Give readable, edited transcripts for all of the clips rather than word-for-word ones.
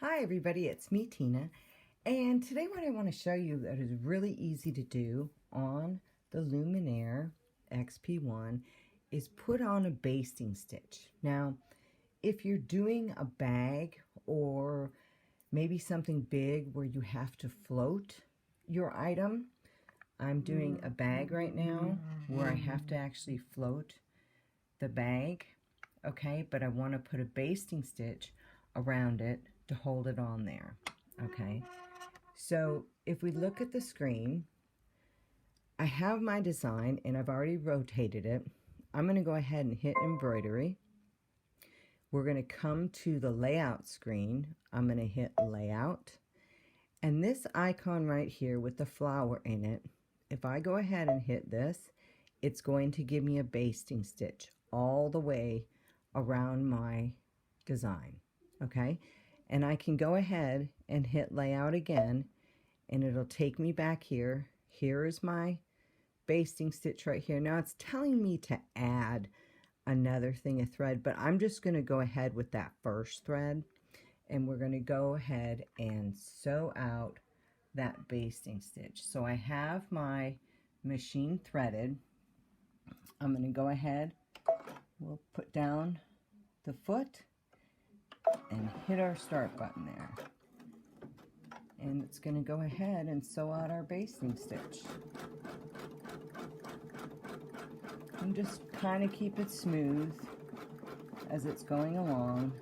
Hi everybody, it's me Tina, and today what I want to show you that is really easy to do on the Luminaire XP1 is put on a basting stitch. Now if you're doing a bag or maybe something big where you have to float your item, I'm doing a bag right now where I have to actually float the bag, okay, but I want to put a basting stitch around it to hold it on there, okay. So if we look at the screen, I have my design and I've already rotated it. I'm going to go ahead and hit embroidery. We're going to come to the layout screen. I'm going to hit layout, and this icon right here with the flower in it, if I go ahead and hit this, it's going to give me a basting stitch all the way around my design, okay. And I can go ahead and hit layout again, and it'll take me back here. Here is my basting stitch right here. Now it's telling me to add another thing of thread, but I'm just going to go ahead with that first thread, and we're going to go ahead and sew out that basting stitch. So I have my machine threaded. I'm going to go ahead, we'll put down the foot and hit our start button there, and it's going to go ahead and sew out our basting stitch, and just kind of keep it smooth as it's going along.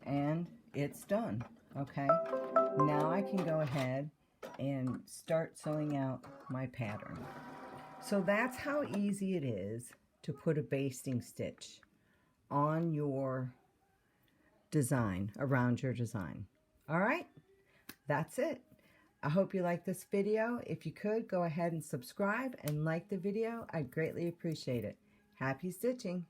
And it's done. Okay, now I can go ahead and start sewing out my pattern. So that's how easy it is to put a basting stitch on your design, around your design. All right, that's it. I hope you like this video. If you could, go ahead and subscribe and like the video. I'd greatly appreciate it. Happy stitching.